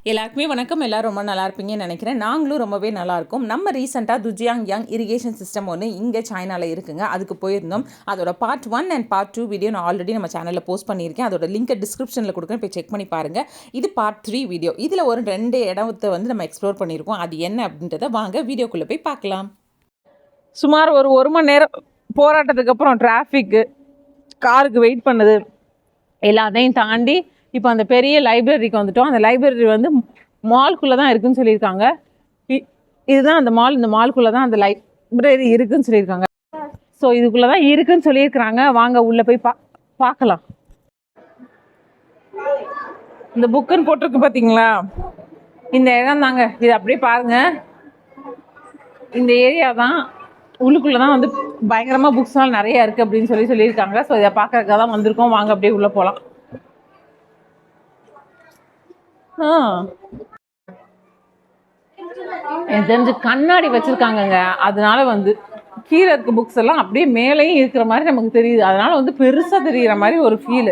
எல்லாருக்குமே வணக்கம். எல்லாரும் ரொம்ப நல்லா இருப்பீங்கன்னு நினைக்கிறேன். நாங்களும் ரொம்பவே நல்லா இருக்கோம். நம்ம ரீசெண்டாக துஜியாங் யங் இரிகேஷன் சிஸ்டம் ஒன்று இங்கே சைனாவில் இருக்குங்க. அதுக்கு போயிருந்தோம். அதோட பார்ட் 1 அண்ட் பார்ட் 2 வீடியோ நான் ஆல்ரெடி நம்ம சேனலில் போஸ்ட் பண்ணியிருக்கேன். அதோட லிங்கை டிஸ்கிரிப்ஷனில் கொடுக்குறேன், போய் செக் பண்ணி பாருங்கள். இது பார்ட் 3 வீடியோ. இதில் ஒரு 2 இடத்தை வந்து நம்ம எக்ஸ்ப்ளோர் பண்ணியிருக்கோம். அது என்ன அப்படின்றத வாங்க வீடியோக்குள்ளே போய் பார்க்கலாம். சுமார் ஒரு மணி நேரம் போராட்டத்துக்கு அப்புறம் டிராஃபிக்கு, காருக்கு வெயிட் பண்ணுது, எல்லாத்தையும் தாண்டி இப்போ அந்த பெரிய லைப்ரரிக்கு வந்துட்டோம். அந்த லைப்ரரி வந்து மால்குள்ளே தான் இருக்குதுன்னு சொல்லியிருக்காங்க. இதுதான் அந்த மால். இந்த மால்குள்ளே தான் அந்த லைப்ரரி இருக்குதுன்னு சொல்லியிருக்காங்க. ஸோ இதுக்குள்ளே தான் இருக்குதுன்னு சொல்லியிருக்கிறாங்க. வாங்க உள்ளே போய் பார்க்கலாம். இந்த புக்குன்னு போட்டிருக்கு பார்த்தீங்களா, இந்த இடம் தாங்க. இது அப்படியே பாருங்கள். இந்த ஏரியா தான். உள்ளுக்குள்ளே தான் வந்து பயங்கரமாக புக்ஸ்லாம் நிறையா இருக்குது அப்படின்னு சொல்லியிருக்காங்க. ஸோ இதை பார்க்குறதுக்காக தான் வந்திருக்கோம். வாங்க அப்படியே உள்ளே போகலாம். எனக்கு தெரிஞ்சு கண்ணாடி வச்சிருக்காங்கங்க. அதனால வந்து கீழே இருக்க புக்ஸ் எல்லாம் அப்படியே மேலேயும் இருக்கிற மாதிரி நமக்கு தெரியுது. அதனால வந்து பெருசா தெரிகிற மாதிரி ஒரு ஃபீல்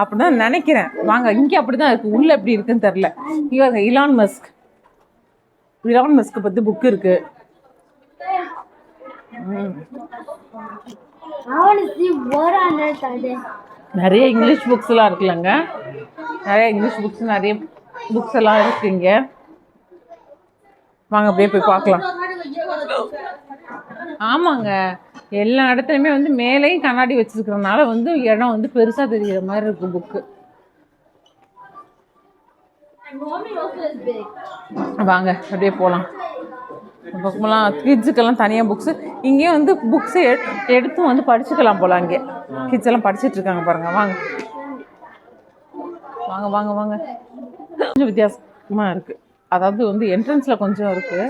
அப்படிதான் நினைக்கிறேன். வாங்க, இங்கே அப்படிதான் இருக்கு. உள்ள எப்படி இருக்குன்னு தெரியல. இங்க இலான் மஸ்க் பத்தி புக் இருக்கு. நிறைய இங்கிலீஷ் புக்ஸ் எல்லாம் இருக்குல்லங்க. நிறைய இங்கிலீஷ் புக்ஸ், நிறைய புக்ஸ் எல்லாம் இருக்கு இங்க. வாங்க அப்படியே போய் பார்க்கலாம். ஆமாங்க, எல்லா இடத்துலையுமே வந்து மேலேயும் கண்ணாடி வச்சிருக்கிறதுனால வந்து இடம் வந்து பெருசா தெரிகிற மாதிரி இருக்கு புக்கு. வாங்க அப்படியே போகலாம். பக்கமெல்லாம் கிட்ஸுக்கெல்லாம் தனியாக புக்ஸு. இங்கேயும் வந்து புக்ஸு எடுத்தும் வந்து படிச்சுக்கலாம் போல. அங்கே கிட்ஸ் எல்லாம் படிச்சுட்டு இருக்காங்க பாருங்க. வாங்க வாங்க வாங்க வாங்க. கொஞ்சம் வித்தியாசமாக இருக்குது. அதாவது வந்து என்ட்ரன்ஸில் கொஞ்சம் இருக்குது.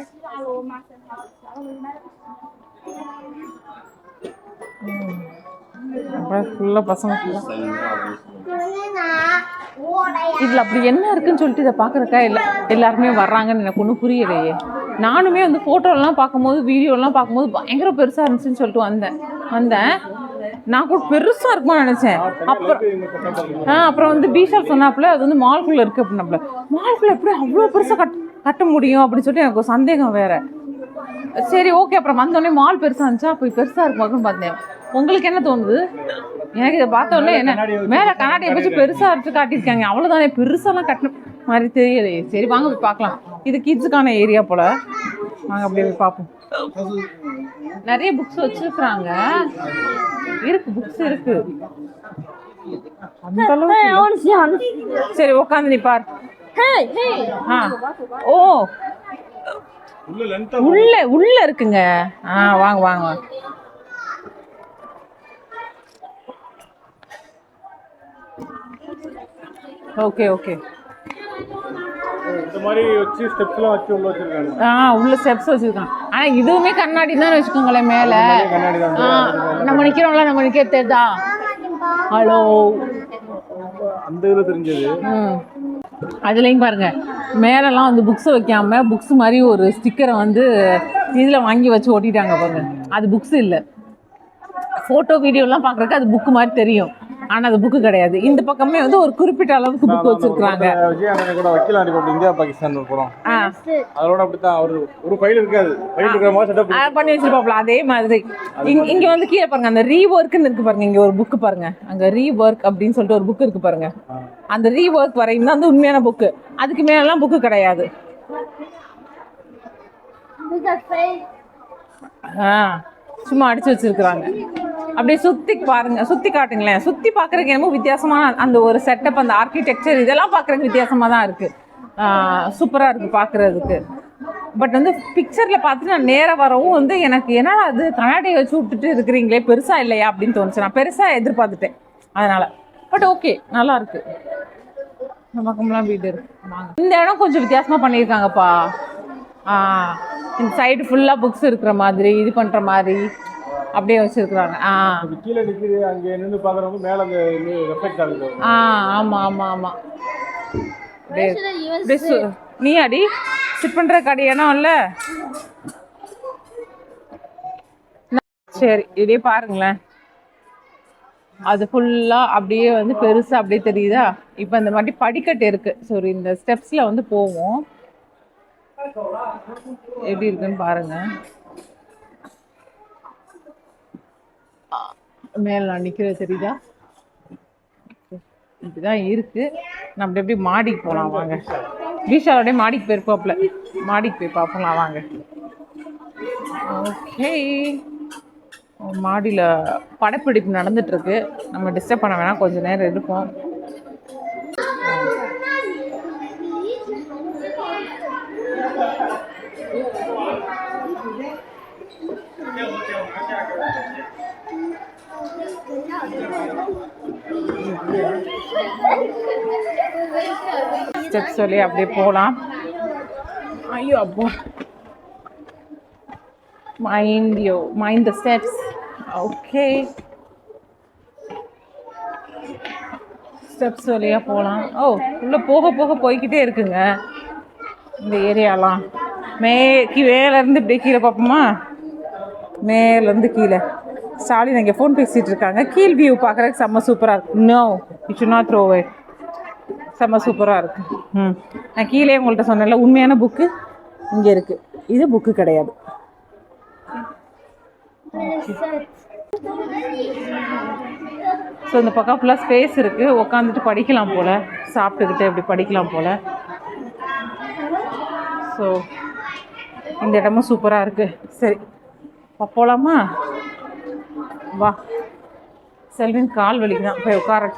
அப்புறம் ஃபுல்லாக பசங்க இதில் அப்படி என்ன இருக்குன்னு சொல்லிட்டு இதை பார்க்குறக்கா எல்லாருமே வர்றாங்கன்னு எனக்கு ஒன்றும் புரியலையே. நானுமே வந்து ஃபோட்டோலாம் பார்க்கும்போது, வீடியோலாம் பார்க்கும்போது பயங்கர பெருசாக இருந்துச்சுன்னு சொல்லிட்டு வந்தேன். நான் கூட பெருசாக இருக்குமா நினச்சேன். அப்புறம் வந்து பீஷால் சொன்னாப்புல அது வந்து மால்குள்ளே இருக்குது அப்படின்னாப்புல. மால்குள்ளே எப்படி அவ்வளோ பெருசாக கட்ட முடியும் அப்படின்னு சொல்லிட்டு எனக்கு ஒரு சந்தேகம் வேறு. சரி, ஓகே. அப்புறம் வந்தோடனே மால் பெருசாக இருந்துச்சா, அப்போ பெருசாக இருக்குமாக்குன்னு பார்த்தேன். உங்களுக்கு என்ன தோணுது? எனக்கு இதை பார்த்தோன்னே என்ன மேலே கண்ணாடியை வச்சு பெருசாக எடுத்து காட்டியிருக்காங்க. அவ்வளோதானே, பெருசாலாம் கட்டின மாதிரி தெரியலையே. சரி வாங்க போய் பார்க்கலாம். இது கிட்ஸுக்கான ஏரியா போல். வாங்க அப்படியே போய் பார்ப்போம். நிறைய புக்ஸ் வச்சிருக்கிறாங்க. இருக்கு, புக்ஸ் இருக்கு. அந்த அளவுக்கு. சரி உட்காந்து நீ பார். ஓ, உள்ள இருக்குங்க. வாங்க வாங்க. Okay okay. இந்த மாதிரி வச்சு ஸ்டெப்ஸ்லாம் வச்சு உள்ள வச்சிருக்காங்க. உள்ள ஸ்டெப்ஸ் வச்சிருக்காங்க. ஆனா இதுவுமே கண்ணாடி தான் வச்சுக்கோங்களேன். மேல நம்ம நிக்கிறோம்ல, நம்ம நிக்க தெரியுதா? ஹலோ, அந்த இதுல தெரிஞ்சது. அதுலயும் பாருங்க, மேலெல்லாம் வந்து புக்ஸ் வைக்காம புக்ஸ் மாதிரி ஒரு ஸ்டிக்கரை வந்து இதுல வாங்கி வச்சு ஓட்டிட்டாங்க பாருங்க. அது புக்ஸ் இல்லை. ஃபோட்டோ வீடியோலாம் பார்க்குறதுக்கு அது புக்கு மாதிரி தெரியும், ஆனால் அது புக்கு கிடையாது. இந்த பக்கமே வந்து ஒரு குறிப்பிட்ட அளவுக்கு புக் வச்சிருக்காங்க. கூட வக்கீல் இந்தியா பாகிஸ்தான் போறோம். அதோட அப்படித்தான் ஒரு ஃபைல் இருக்காது, ஃபைல் இருக்கிற மாதிரி செட்டப் பண்ணி வச்சிருப்பாப்ல. அதே மாதிரி இங்க வந்து கீழே பாருங்க, அந்த ரீவொர்க்னு இருக்கு பாருங்க. இங்க ஒரு புக்கு பாருங்க, அங்க ரீவொர்க் அப்படின்னு சொல்லிட்டு ஒரு புக் இருக்கு பாருங்க. அந்த ரீவொர்க் வரையும் தான் வந்து உண்மையான புக்கு. அதுக்கு மேலாம் புக்கு கிடையாது. சும்மா அடிச்சு வச்சிருக்கிறாங்க. அப்படியே சுற்றி பாருங்க, சுற்றி காட்டுங்களேன். சுற்றி பார்க்குறதுக்கு என்னமோ வித்தியாசமான அந்த ஒரு செட்டப், அந்த ஆர்கிடெக்சர் இதெல்லாம் பார்க்குறதுக்கு வித்தியாசமாக தான் இருக்குது. சூப்பராக இருக்குது பார்க்குறதுக்கு. பட் வந்து பிக்சரில் பார்த்துட்டு நான் நேராக வரவும் வந்து எனக்கு என்ன அது கண்ணாடியை வச்சு விட்டுட்டு இருக்கிறீங்களே, பெருசாக இல்லையா அப்படின்னு தோணுச்சு. நான் பெருசாக எதிர்பார்த்துட்டேன் அதனால். பட் ஓகே, நல்லா இருக்கு. நமக்குலாம் வீடு இருக்கு. இந்த இடம் கொஞ்சம் வித்தியாசமாக பண்ணியிருக்காங்கப்பா. இந்த சைடு ஃபுல்லாக புக்ஸ் இருக்கிற மாதிரி, இது பண்ணுற மாதிரி அப்படியே வச்சிருக்காங்க. கீழே நிக்குது, அங்க நின்னு பாக்குறவங்க மேல அந்த எஃபெக்ட் ஆகுது. ஆமா ஆமா ஆமா. நீ அடி சிட் பண்ற கடையானோ இல்ல. சரி, இதே பாருங்களேன். அது ஃபுல்லாக அப்படியே வந்து பெருசாக அப்படியே தெரியுதா. இப்போ இந்த மாதிரி படிக்கட்டு இருக்குது. ஸோ இந்த ஸ்டெப்ஸில் வந்து போவோம். எப்படி இருக்குன்னு பாருங்கள். மேலே நான் நிற்கிறது தெரியுதா. இப்படிதான் இருக்குது. நம்ம எப்படி மாடிக்கு போகலாம் வாங்க. விஷாலோடய மாடிக்கு போயிருப்போம்ல, மாடிக்கு போய் பார்ப்போம்லாம் வாங்க. ஓகே, மாடியில் படப்பிடிப்பு நடந்துட்டுருக்கு. நம்ம டிஸ்டர்ப் பண்ண வேணாம், கொஞ்சம் நேரம் இருப்போம். ஸ்டெப்ஸ் சொல்லி அப்படியே போகலாம். ஐயோ அப்போ mind the steps. Okay, steps வழியாக போகலாம். ஓ, உள்ளே போக போக போய்கிட்டே இருக்குங்க இந்த ஏரியாலாம். மேலேருந்து இப்படியே கீழே பார்ப்போமா. மேலேருந்து கீழே ஸ்டாலின் இங்கே ஃபோன் பேசிகிட்டு இருக்காங்க. கீழ் வியூ பார்க்குறதுக்கு செம்ம சூப்பராக இருக்குது. No, it should not throw away. செம்ம சூப்பராக இருக்குது. நான் கீழே உங்கள்கிட்ட சொன்னேன்ல, உண்மையான புக்கு இங்கே இருக்குது. இது புக்கு கிடையாது. ஸோ இந்த பக்கம் ஃபுல்லாக ஸ்பேஸ் இருக்குது. உட்காந்துட்டு படிக்கலாம் போல், சாப்பிட்டுக்கிட்டு இப்படி படிக்கலாம் போல். ஸோ இந்த இடமும் சூப்பராக இருக்குது. சரி போகலாமா வா. செல்வின் கால் வலிக்குதான், போய் உட்கார.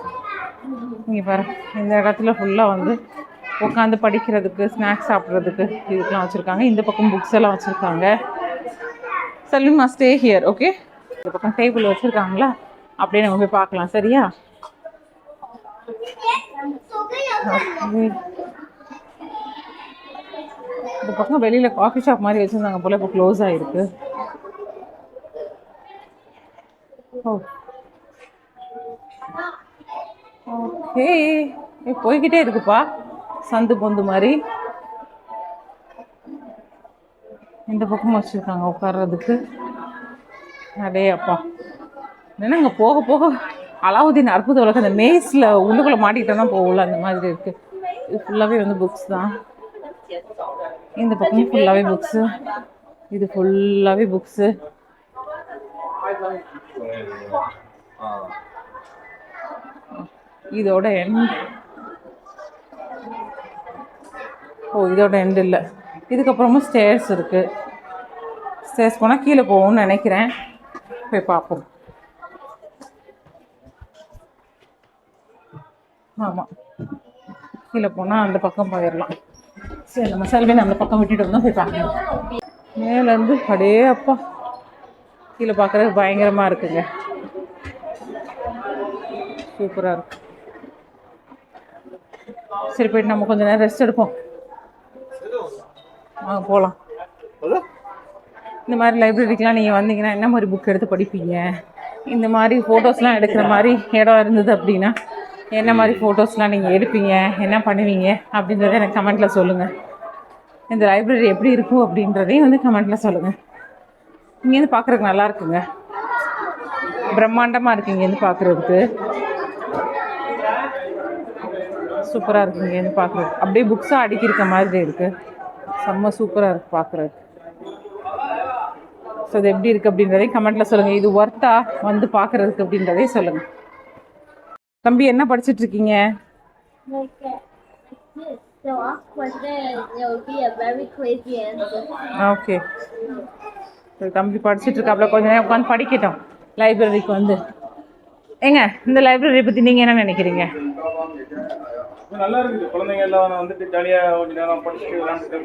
இங்கே பாரு, இந்த இடத்துல ஃபுல்லாக வந்து உட்காந்து படிக்கிறதுக்கு, ஸ்நாக்ஸ் சாப்பிட்றதுக்கு இதுக்கெலாம் வச்சுருக்காங்க. இந்த பக்கம் புக்ஸ் எல்லாம் வச்சுருக்காங்க. Selvin must stay here. Okay, இந்த பக்கம் டேபிள் வச்சுருக்காங்களா, அப்படியே நம்ம போய் பார்க்கலாம். சரியா? இந்த பக்கம் வெளியில் காஃபி ஷாப் மாதிரி வச்சுருந்தாங்க போல், இப்போ க்ளோஸ் ஆகிருக்கு. ஓகே, போய்கிட்டே இருக்குப்பா சந்து பொந்து மாதிரி. இந்த பக்கம் வச்சுருக்காங்க உட்கார்றதுக்கு. அடே அப்பா, என்னங்க போக போக அலாவுதீன் அற்புத உலகம் அந்த மேஸில் உள்ளுக்குள்ளே மாட்டிக்கிட்டோன்னா போகல, அந்த மாதிரி இருக்குது. இது ஃபுல்லாகவே வந்து புக்ஸ் தான். இந்த பக்கம் ஃபுல்லாகவே புக்ஸு, இது ஃபுல்லாகவே புக்ஸு. இதோட எண்ட். இதோட எண்ட் இல்லை. இதுக்கப்புறமும் ஸ்டேர்ஸ் இருக்குது. ஸ்டேர்ஸ் போனால் கீழே போகும்னு நினைக்கிறேன். போய் பார்ப்போம். ஆமாம், கீழே போனால் அந்த பக்கம் போயிடலாம். சரி, நம்ம செல்வின் அந்த பக்கம் விட்டுட்டு வந்தோம். போய் பார்க்கலாம். மேலேருந்து அடே அப்பா, கீழே பார்க்குறதுக்கு பயங்கரமாக இருக்குங்க. சூப்பராக இருக்கு. சரி, போயிட்டு நம்ம கொஞ்சம் நேரம் ரெஸ்ட் எடுப்போம். போகலாம். இந்த மாதிரி லைப்ரரிக்கெலாம் நீங்கள் வந்தீங்கன்னா என்ன மாதிரி புக் எடுத்து படிப்பீங்க? இந்த மாதிரி ஃபோட்டோஸ்லாம் எடுக்கிற மாதிரி இடம் இருந்தது அப்படின்னா என்ன மாதிரி ஃபோட்டோஸ்லாம் நீங்கள் எடுப்பீங்க, என்ன பண்ணுவீங்க அப்படின்றத எனக்கு கமெண்ட்டில் சொல்லுங்கள். இந்த லைப்ரரி எப்படி இருக்கும் அப்படின்றதையும் வந்து கமெண்ட்டில் சொல்லுங்கள். இங்கேருந்து பார்க்குறதுக்கு நல்லா இருக்குங்க, பிரம்மாண்டமாக இருக்குது. இங்கேருந்து பார்க்குறதுக்கு சூப்பராக இருக்குது. இங்கேருந்து பார்க்குறது அப்படியே புக்ஸாக அடுக்கியிருக்க மாதிரி இருக்குது. செம்ம சூப்பராக இருக்குது பார்க்குறதுக்கு. ஸோ அது எப்படி இருக்குது அப்படின்றதையும் கமெண்ட்டில் சொல்லுங்கள். இது ஒர்த்தா வந்து பார்க்குறதுக்கு அப்படின்றதையும் சொல்லுங்கள். தம்பி, என்ன படிச்சுட்டு இருக்கீங்க? ஓகே, தம்பி படிச்சுட்டு இருக்காப்ல. கொஞ்ச நேரம் உட்காந்து படிக்கட்டும் லைப்ரரிக்கு வந்து. ஏங்க, இந்த லைப்ரரி பற்றி நீங்கள் என்ன நினைக்கிறீங்க? நல்லா இருக்குது. குழந்தைங்க எல்லாம் வந்துட்டு ஜாலியாக கொஞ்ச நேரம் படிச்சுட்டு விளையாண்டுட்டு.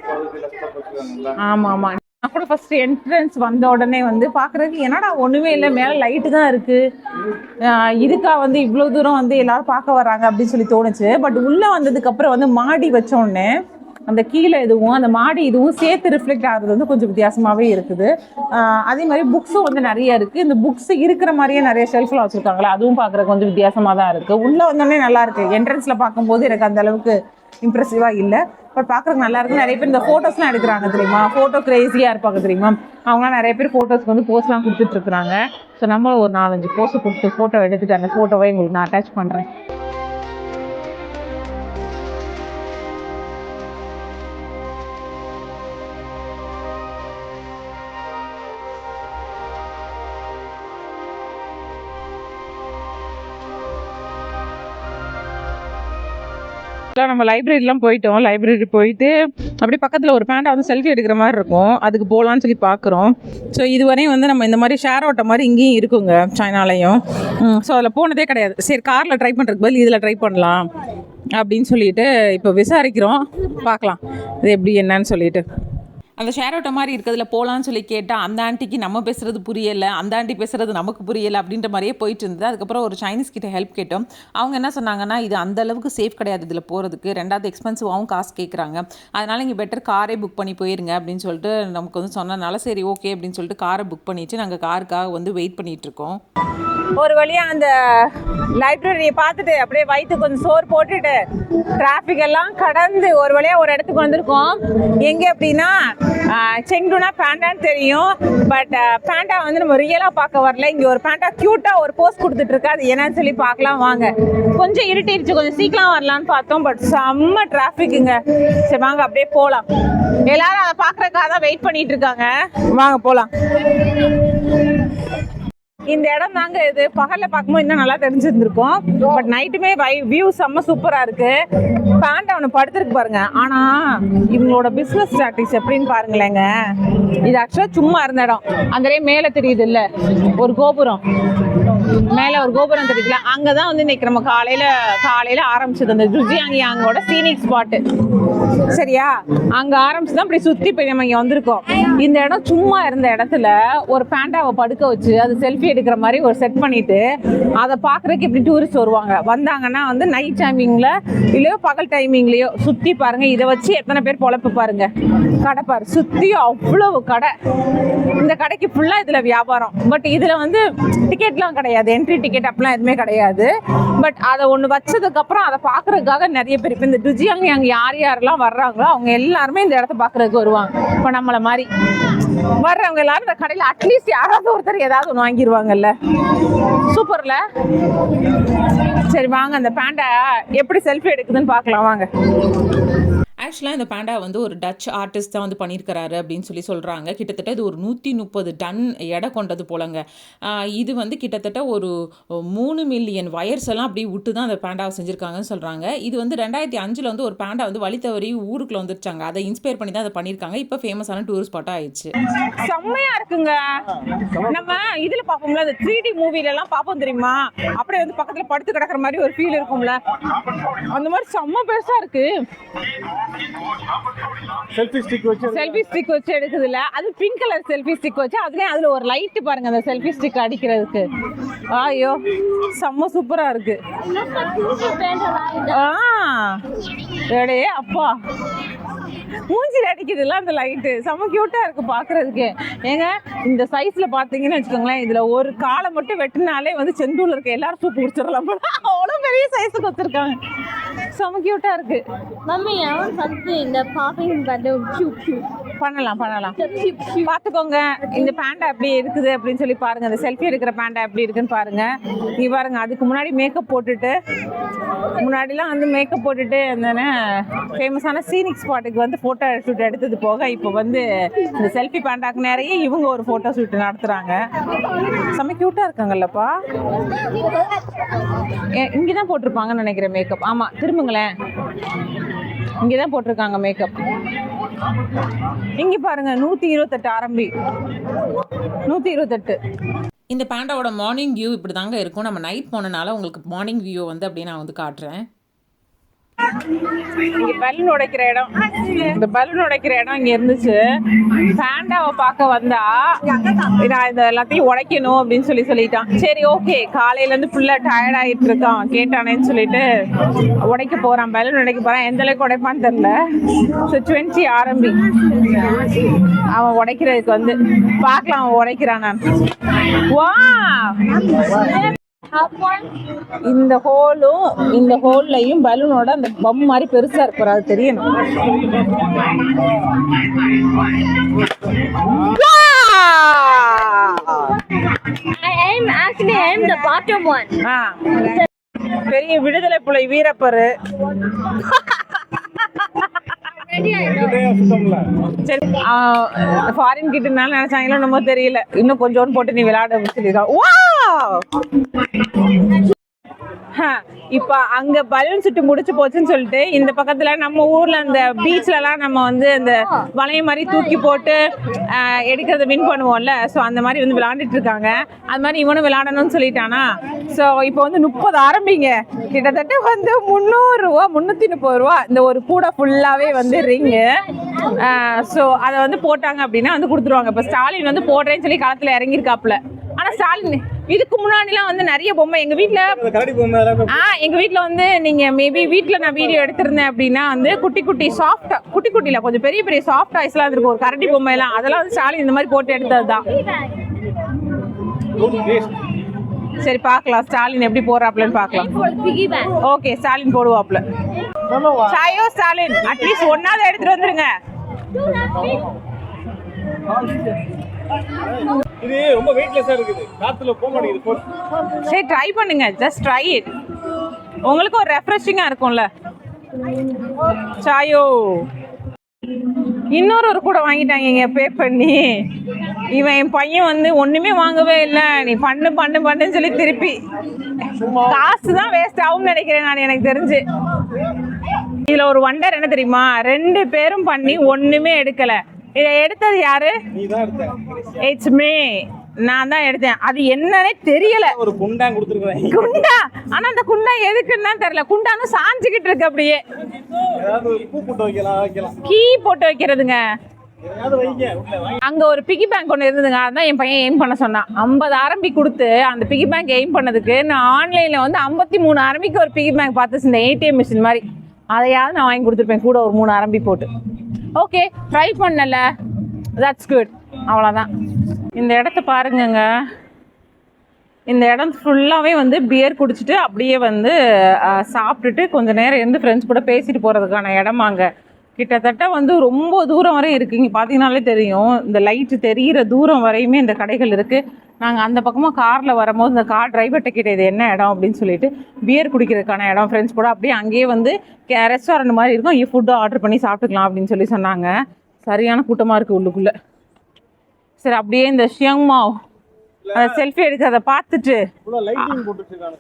ஆமாம் ஆமாம், நான் கூட ஃபர்ஸ்ட் என்ட்ரன்ஸ் வந்த உடனே வந்து பார்க்குறதுக்கு என்னடா ஒன்றுமே இல்லை, மேலே லைட்டு தான் இருக்குது, இதுக்கா வந்து இவ்வளோ தூரம் வந்து எல்லோரும் பார்க்க வர்றாங்க அப்படின்னு சொல்லி தோணுச்சு. பட் உள்ளே வந்ததுக்கப்புறம் வந்து மாடி வச்சோடனே அந்த கீழே இதுவும் அந்த மாடி இதுவும் சேர்த்து ரிஃப்ளெக்ட் ஆகிறது வந்து கொஞ்சம் வித்தியாசமாகவே இருக்குது. அதே மாதிரி புக்ஸும் வந்து நிறைய இருக்குது. இந்த புக்ஸ் இருக்கிற மாதிரியே நிறைய ஷெல்ஃபில் வச்சுருக்காங்களா, அதுவும் பார்க்குறதுக்கு கொஞ்சம் வித்தியாசமாக தான் இருக்குது. உள்ளே வந்தோடனே நல்லாயிருக்கு. என்ட்ரன்ஸில் பார்க்கும்போது எனக்கு அந்த அளவுக்கு இம்ப்ரெசிவாக இல்லை. பட் பார்க்குறதுக்கு நல்லா இருக்கு. நிறைய பேர் இந்த ஃபோட்டோஸ்லாம் எடுக்கிறாங்க தெரியுமா, ஃபோட்டோ கிரேஸியாக இருப்பாங்க தெரியுமா, அவங்களாம் நிறைய பேர் ஃபோட்டோஸ்க்கு வந்து போஸ்ட்லாம் கொடுத்துட்ருக்குறாங்க. ஸோ நம்ம ஒரு 4-5 போஸ்ட் கொடுத்து ஃபோட்டோ எடுத்துகிட்டு அந்த ஃபோட்டோவை உங்களுக்கு நான் அட்டாச் பண்ணுறேன். நம்ம லைப்ரரிலாம் போயிட்டோம். லைப்ரரி போயிட்டு அப்படியே பக்கத்தில் ஒரு பேண்டா வந்து செல்ஃபி எடுக்கிற மாதிரி இருக்கும், அதுக்கு போகலான்னு சொல்லி பார்க்குறோம். ஸோ இதுவரையும் வந்து நம்ம இந்த மாதிரி ஷேர் ஓட்ட மாதிரி இங்கேயும் இருக்குங்க சைனாலையும். ஸோ அதில் போனதே கிடையாது. சரி காரில் ட்ரை பண்ணுறதுக்கு பதில் இதில் ட்ரை பண்ணலாம் அப்படின்னு சொல்லிட்டு இப்போ விசாரிக்கிறோம், பார்க்கலாம் இது எப்படி என்னன்னு சொல்லிட்டு. அந்த ஷேர் ஆட்டோ மாதிரி இருக்கிறதுல போகலான்னு சொல்லி கேட்டால் அந்த ஆண்டிக்கு நம்ம பேசுகிறது புரியலை, அந்த ஆண்டி பேசுகிறது நமக்கு புரியலை அப்படின்ற மாதிரியே போயிட்டு இருந்தது. அதுக்கப்புறம் ஒரு சைனீஸ் கிட்ட ஹெல்ப் கேட்டோம். அவங்க என்ன சொன்னாங்கன்னா, இது அந்த அளவுக்கு சேஃப் கிடையாது இதில் போகிறதுக்கு, 2வது எக்ஸ்பென்சிவாகவும் காசு கேட்குறாங்க, அதனால் இங்கே பெட்டர் காரே புக் பண்ணி போயிருங்க அப்படின்னு சொல்லிட்டு நமக்கு வந்து சொன்னதுனால சரி ஓகே அப்படின்னு சொல்லிட்டு காரை புக் பண்ணிவிட்டு நாங்கள் காருக்காக வந்து வெயிட் பண்ணிகிட்ருக்கோம். ஒரு வழியாக அந்த லைப்ரரியை பார்த்துட்டு அப்படியே வயிற்று கொஞ்சம் சோறு போட்டுட்டு டிராஃபிக் எல்லாம் கடந்து ஒரு வழியாக ஒரு இடத்துக்கு வந்திருக்கோம். எங்கே அப்படின்னா செங்டுனா பேண்டான்னு தெரியும், பட் பேண்டா வந்து நம்ம ரியலாக பார்க்க வரல. இங்கே ஒரு பேண்டா க்யூட்டாக ஒரு போஸ்ட் கொடுத்துட்ருக்கு, அது என்னன்னு சொல்லி பார்க்கலாம் வாங்க. கொஞ்சம் இருட்டிடுச்சு, கொஞ்சம் சீக்கிரம் வரலான்னு பார்த்தோம், பட் செம்ம டிராஃபிக்குங்க. சரி வாங்க அப்படியே போகலாம். எல்லாரும் அதை பார்க்குறதுக்காக தான் வெயிட் பண்ணிட்டு இருக்காங்க, வாங்க போகலாம். இந்த இடம் தாங்க இது. பகல்ல பார்க்கும்போது இன்னும் நல்லா தெரிஞ்சிருந்திருக்கும், பட் நைட்டுமே வியூ செம்ம சூப்பரா இருக்கு. பேண்டா ஒன்று படுத்துருக்கு பாருங்க. ஆனா இவங்களோட பிசினஸ் ஸ்ட்ராட்டஜி எப்படின்னு பாருங்களேங்க. இது ஆக்சுவலா சும்மா இருந்த இடம், அந்த மேல தெரியுது இல்ல ஒரு கோபுரம், மேல ஒரு கோபுரம் தெரியுதுல, அங்கதான் வந்து இன்னைக்கு நம்ம காலையில ஆரம்பிச்சது அந்த ஜுஜியாங்கியாங்கோட சீனிக் ஸ்பாட்டு. சரியா, அங்க ஆரம்பிச்சுதான் இப்படி சுத்தி போய் நம்ம இங்க வந்திருக்கோம். இந்த இடம் சும்மா இருந்த இடத்துல ஒரு பேண்டாவை படுக்க வச்சு அது செல்ஃபி எடுக்கிற மாதிரி ஒரு செட் பண்ணிட்டு அதை பார்க்குறதுக்கு இப்படி டூரிஸ்ட் வருவாங்க. வந்தாங்கன்னா வந்து நைட் டைமிங்ல இல்லையோ பகல் டைமிங்லயோ சுற்றி பாருங்க. இதை வச்சு எத்தனை பேர் பொழப்பு பாருங்க. கடை பாரு, சுற்றியும் அவ்வளவு கடை. இந்த கடைக்கு ஃபுல்லாக இதில் வியாபாரம். பட் இதில் வந்து டிக்கெட்லாம் கிடையாது, என்ட்ரி டிக்கெட் அப்படிலாம் எதுவுமே கிடையாது. பட் அதை ஒன்று வச்சதுக்கப்புறம் அதை பார்க்குறதுக்காக நிறைய பேர் இப்போ இந்த ஜுஜியாங்கியாங் யாரெல்லாம் வர்றாங்களோ அவங்க எல்லாருமே இந்த இடத்த பார்க்குறதுக்கு வருவாங்க. இப்போ நம்மளை மாதிரி வர்றவங்க எல்லாரும் இந்த கடையில் அட்லீஸ்ட் யாராவது ஒருத்தர் ஏதாவது ஒன்று வாங்கிடுவாங்கல்ல. சூப்பர்ல. சரி வாங்க அந்த பேண்டா எப்படி செல்ஃபி எடுக்குதுன்னு பார்க்கலாம் வாங்க. ஆக்சுவலாக இந்த பேண்டா வந்து ஒரு டச் ஆர்டிஸ்ட் தான் வந்து பண்ணியிருக்கிறாரு அப்படின்னு சொல்கிறாங்க. கிட்டத்தட்ட இது ஒரு 130 டன் எடை கொண்டது போலங்க. இது வந்து கிட்டத்தட்ட ஒரு 3 மில்லியன் வயர்ஸ் எல்லாம் அப்படி விட்டு தான் அந்த பேண்டாவை செஞ்சுருக்காங்கன்னு சொல்கிறாங்க. இது வந்து 2005 வந்து ஒரு பேண்டா வந்து வழி தவறி ஊருக்குள்ள வந்துருச்சாங்க, அதை இன்ஸ்பயர் பண்ணி தான் அதை பண்ணியிருக்காங்க. இப்போ ஃபேமஸான டூரிஸ்ட் ஸ்பாட்டாக ஆயிடுச்சு. செம்மையாக இருக்குங்க. நம்ம இதில் பார்ப்போம்ல, அந்த 3D மூவிலெல்லாம் பார்ப்போம் தெரியுமா, அப்படியே வந்து பக்கத்தில் படுத்து கிடக்கிற மாதிரி ஒரு ஃபீல் இருக்கும்ல, அந்த மாதிரி செம்ம பெருசாக இருக்கு. செல்ஃபி ஸ்டிக் வச்சு எடுக்குதுல, அது பிங்க் கலர் செல்ஃபி ஸ்டிக் வச்சு அதுல ஒரு லைட் பாருங்க அந்த செல்ஃபி ஸ்டிக் அடிக்கிறதுக்கு. ஐயோ செம்ம சூப்பரா இருக்கு. அப்பா மூஞ்சில் அடிக்குதுல்ல அந்த லைட்டு, செம்ம கியூட்டா இருக்கு பாக்குறதுக்கு. ஏங்க இந்த சைஸ்ல பாத்தீங்கன்னு வச்சுக்கோங்களேன், இதுல ஒரு காலை மட்டும் வெட்டினாலே வந்து செந்தூர்ல இருக்க எல்லாரும் சூப்பு குடிச்சிடலாம். அவ்வளோ பெரிய சைஸுக்கு வச்சிருக்காங்க, செம்ம கியூட்டா இருக்கு. மம்மி அவன் வந்து இந்த பாப்பிங் பண்ணலாம் பார்த்துக்கோங்க. இந்த பேண்டா எப்படி இருக்குது அப்படின்னு சொல்லி பாருங்க. அந்த செல்ஃபி எடுக்கிற பேண்டா எப்படி இருக்குன்னு பாருங்க. நீ பாருங்க, அதுக்கு முன்னாடி மேக்கப் போட்டுட்டு, முன்னாடிலாம் வந்து மேக்கப் போட்டுட்டு அந்த ஃபேமஸான சீனிக் ஸ்பாட்டுக்கு வந்து ஃபோட்டோ ஷூட் எடுத்தது போக இப்போ வந்து இந்த செல்ஃபி பேண்டாக்கு நிறைய இவங்க ஒரு ஃபோட்டோ ஷூட் நடத்துகிறாங்க. செம்ம க்யூட்டாக இருக்காங்கல்லப்பா. இங்கே தான் போட்டிருப்பாங்கன்னு நினைக்கிறேன் மேக்கப். ஆமாம், திரும்புங்களேன், இங்கே தான் போட்டிருக்காங்க மேக்கப். இங்கே பாருங்க 128 ஆரம்பி, 128. இந்த பேண்டாவோட மார்னிங் வியூ இப்படி தாங்க இருக்கும். நம்ம நைட் போனனால உங்களுக்கு மார்னிங் வியூ வந்து அப்படியே நான் வந்து காட்டுறேன். இங்க பலூன் உடைக்கிற இடம், இந்த பலூன் உடைக்கிற இடம் இங்க இருந்துச்சு. பேண்டாவை பார்க்க வந்தா நான் இந்த எல்லாத்தையும் உடைக்கணும் அப்படின்னு சொல்லிட்டான். சரி ஓகே, காலையில இருந்து ஃபுல்லா டயர்ட் ஆயிட்டு இருக்கான், கேட்டானேன்னு சொல்லிட்டு உடைக்க போறான், பலூன் உடைக்க போறான். எந்த அளவுக்கு உடைப்பான்னு தெரியல. 20 ஆரம்பி அவன் உடைக்கிறதுக்கு வந்து பார்க்கலாம், அவன் உடைக்கிறான். நான் வா Up one. இந்த ஹோல்லையும் பலூனோட அந்த பம் மாதிரி பெருசா இருக்கும், அது தெரியணும். I am the bottom one. பெரிய விடுதலை புலி வீரப்பரு. சரி, ஃபாரின் கிட்டனால நினைச்சாங்களோ நம்ம தெரியல. இன்னும் கொஞ்சோன்னு போட்டு நீ விளையாட சொல்லிருக்கா. இப்போ அங்க பலூன் சுட்டு முடிச்சு போச்சுன்னு சொல்லிட்டு இந்த பக்கத்துல நம்ம ஊர்ல அந்த பீச்லலாம் நம்ம வந்து அந்த வளைய மாதிரி தூக்கி போட்டு எடுக்கிறத வின் பண்ணுவோம்ல. ஸோ அந்த மாதிரி வந்து விளையாண்டுட்டு இருக்காங்க. அது மாதிரி இவனும் விளையாடணும்னு சொல்லிட்டானா. ஸோ இப்போ வந்து 30 ஆரம்பிங்க. கிட்டத்தட்ட வந்து 300 ரூபா 330 ரூபா இந்த ஒரு கூடை ஃபுல்லாவே வந்து ரிங்கு. ஸோ அதை வந்து போட்டாங்க அப்படின்னா வந்து கொடுத்துருவாங்க. இப்போ ஸ்டாலின் வந்து போடுறேன்னு சொல்லி களத்துல இறங்கியிருக்காப்புல. ஆனா ஸ்டாலின் இதுக்கு முன்னாடிலாம் வந்து நிறைய பொம்மை எங்க வீட்ல வந்து நீங்க மேபி வீட்ல நான் வீடியோ எடுத்திருந்தேன் அப்படின்னா வந்து குட்டி சாஃப்டா குட்டில கொஞ்சம் பெரிய சாஃப்ட் டாய்ஸ்லாம் இருக்கும். ஒரு கரடி பொம்மை எல்லாம் அதெல்லாம் வந்து ஸ்டாலின் இந்த மாதிரி போட்டு எடுத்ததுதான். சரி பார்க்கலாம் ஸ்டாலின் எப்படி போறாப்லன்னு பார்க்கலாம். ஓகே ஸ்டாலின் போடுவாப்ல. சாயோ ஸ்டாலின் அட்லீஸ்ட் ஒன்னாவது எடுத்துட்டு வந்துருங்க. இது ரொம்ப வெயிட்லெஸ்ஸா இருக்குது. காத்துல போக மாட்டேங்குது. சரி ட்ரை பண்ணுங்க. Just try it. உங்களுக்கு ஒரு ரெஃப்ரெஷிங்கா இருக்கும்ல. சாயோ இன்னொரு கூட வாங்கிட்டாங்க பே பண்ணி. இவன் என் பையன் வந்து ஒண்ணுமே வாங்கவே இல்லை. நீ பண்ணுன்னு சொல்லி திருப்பி காசு தான் வேஸ்ட் ஆகும்னு நினைக்கிறேன் நான். எனக்கு தெரிஞ்சு இதுல ஒரு வண்டர் என்ன தெரியுமா, 2 பேரும் பண்ணி ஒண்ணுமே எடுக்கல. இதை எடுத்தது யாரு? It's me. நான் தான் எடுத்தேன். அது என்னன்னே தெரியல. ஒரு குண்டா கொடுத்துருக்கேன். குண்டா? ஆனா அந்த குண்டா எதுக்குன்னு தெரியல. குண்டானு சாஞ்சுக்கிட்டு இருக்கு அப்படியே. கீ போட்டு வைக்கிறதுங்க. அங்க ஒரு பிகி பேங்க் ஒன்று இருந்ததுங்க. அதான் என் பையன் எய்ம் பண்ண சொன்னான். 50 ஆரம்பி கொடுத்து அந்த பிகி பேங்க் எய்ம் பண்ணதுக்கு நான் ஆன்லைன்ல வந்து 53 ஆரம்பிக்கு ஒரு பிகி பேங்க் பார்த்து இந்த ATM மிஷின் மாதிரி அதையாவது நான் வாங்கி கொடுத்துருப்பேன் கூட ஒரு 3 ஆரம்பி போட்டு. ஓகே ட்ரை பண்ணல, தட்ஸ் குட். அவ்வளோதான். இந்த இடத்த பாருங்கங்க. இந்த இடம் ஃபுல்லாகவே வந்து பியர் குடிச்சிட்டு அப்படியே வந்து சாப்பிட்டுட்டு கொஞ்சம் நேரம் இருந்து ஃப்ரெண்ட்ஸ் கூட பேசிட்டு போகிறதுக்கான இடமாங்க. கிட்டத்தட்ட வந்து ரொம்ப தூரம் வரை இருக்குது. இங்கே பார்த்தீங்கன்னாலே தெரியும். இந்த லைட்டு தெரிகிற தூரம் வரையுமே இந்த கடைகள் இருக்குது. நாங்கள் அந்த பக்கமாக காரில் வரும்போது இந்த கார் டிரைவர்கிட்ட கிட்ட இது என்ன இடம் அப்படின்னு சொல்லிட்டு பியர் குடிக்கிறதுக்கான இடம் ஃப்ரெண்ட்ஸ் கூட அப்படியே அங்கேயே வந்து ரெஸ்டாரண்ட் மாதிரி இருக்கும். இங்கே ஃபுட்டு ஆர்டர் பண்ணி சாப்பிட்டுக்கலாம் அப்படின்னு சொல்லி சொன்னாங்க. சரியான கூட்டமாக இருக்குது உள்ளுக்குள்ளே. சரி அப்படியே இந்த ஷியங்மாவ் அதை செல்ஃபி எடுக்கிறத பார்த்துட்டு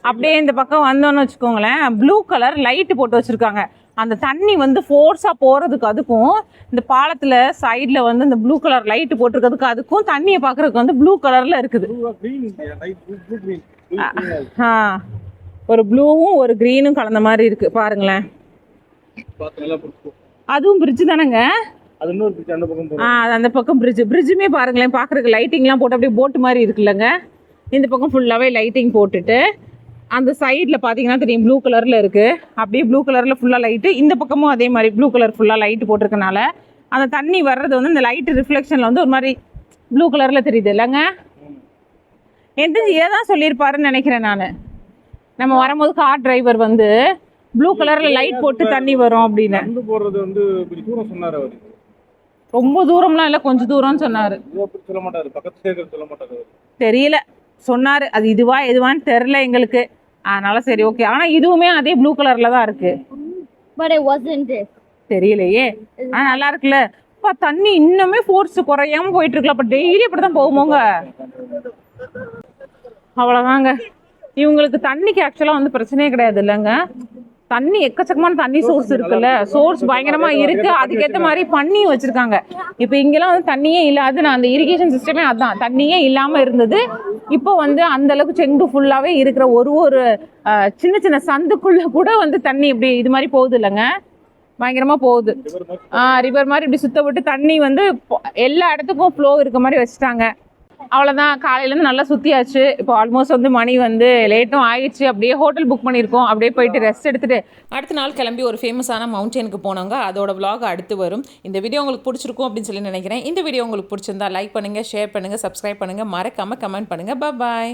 அப்படியே இந்த பக்கம் வந்தோன்னு வச்சுக்கோங்களேன். ப்ளூ கலர் லைட்டு போட்டு வச்சுருக்காங்க. அந்த தண்ணி வந்து ஃபோர்ஸாக போகிறதுக்கு அதுக்கும் இந்த பாலத்தில் சைடில் வந்து இந்த ப்ளூ கலர் லைட்டு போட்டிருக்கிறதுக்கு அதுக்கும் தண்ணியை பார்க்குறதுக்கு வந்து ப்ளூ கலரில் இருக்குது. ஒரு ப்ளூவும் ஒரு க்ரீனும் கலந்த மாதிரி இருக்குது பாருங்களேன். அதுவும் பிரிட்ஜ் தானேங்க? அந்த பக்கம் பிரிட்ஜுமே பாருங்களேன். பார்க்குறதுக்கு லைட்டிங்லாம் போட்டு அப்படியே போட்டு மாதிரி இருக்குல்லங்க. இந்த பக்கம் ஃபுல்லாகவே லைட்டிங் போட்டுட்டு அந்த சைடில் பார்த்தீங்கன்னா தெரியும் ப்ளூ கலரில் இருக்குது. அப்படியே ப்ளூ கலரில் ஃபுல்லாக லைட்டு. இந்த பக்கமும் அதே மாதிரி ப்ளூ கலர் ஃபுல்லாக லைட்டு போட்டிருக்கனால அந்த தண்ணி வர்றது வந்து இந்த லைட்டு ரிஃப்ளெக்ஷனில் வந்து ஒரு மாதிரி ப்ளூ கலரில் தெரியுது இல்லைங்க. எந்த இதை தான் சொல்லியிருப்பாருன்னு நினைக்கிறேன் நான். நம்ம வரும்போது கார் டிரைவர் வந்து ப்ளூ கலரில் லைட் போட்டு தண்ணி வரும் அப்படின்னு. ரொம்ப தூரம்லாம் இல்லை, கொஞ்சம் தூரம்னு சொன்னார். தெரியல சொன்னார். அது இதுவா எதுவான்னு தெரில எங்களுக்கு. அதனால சரி ஓகே. ஆனால் இதுவுமே அதே ப்ளூ கலரில் தான் இருக்கு. தெரியலையே. ஆனால் நல்லா இருக்குல்ல. அப்பா தண்ணி இன்னுமே ஃபோர்ஸ் குறையாம போயிட்டு இருக்குல்ல. அப்போ டெய்லி அப்படி தான் போகுமோங்க. அவ்வளோதாங்க. இவங்களுக்கு தண்ணிக்கு ஆக்சுவலாக வந்து பிரச்சனையே கிடையாது இல்லைங்க. தண்ணி எக்கச்சக்கமான தண்ணி சோர்ஸ் இருக்குல்ல. சோர்ஸ் பயங்கரமா இருக்கு. அதுக்கேற்ற மாதிரி பண்ணியும் வச்சிருக்காங்க. இப்போ இங்கெல்லாம் வந்து தண்ணியே இல்லாது. நான் அந்த இரிகேஷன் சிஸ்டமே அதான் தண்ணியே இல்லாம இருந்தது. இப்போ வந்து அந்த அளவுக்கு செங்கு ஃபுல்லாவே இருக்கிற ஒரு சின்ன சின்ன சந்துக்குள்ள கூட வந்து தண்ணி இப்படி இது மாதிரி போகுது இல்லைங்க. பயங்கரமா போகுது. ரிவர் மாதிரி இப்படி சுத்த விட்டு தண்ணி வந்து எல்லா இடத்துக்கும் ஃப்ளோ இருக்க மாதிரி வச்சுட்டாங்க. அவ்வளோதான். காலையிலேருந்து நல்லா சுற்றியாச்சு. இப்போ ஆல்மோஸ்ட் வந்து மணி வந்து லேட்டும் ஆயிடுச்சு. அப்படியே ஹோட்டல் புக் பண்ணியிருக்கோம். அப்படியே போயிட்டு ரெஸ்ட் எடுத்துகிட்டு அடுத்த நாள் கிளம்பி ஒரு ஃபேமஸான மவுண்டனுக்கு போனவங்க. அதோட vlog அடுத்து வரும். இந்த வீடியோ உங்களுக்கு பிடிச்சிருக்கும் அப்படின்னு சொல்லி நினைக்கிறேன். இந்த வீடியோ உங்களுக்கு பிடிச்சிருந்தா லைக் பண்ணுங்கள், ஷேர் பண்ணுங்கள், சப்ஸ்கிரைப் பண்ணுங்கள், மறக்காமல் கமெண்ட் பண்ணுங்கள். பாய்.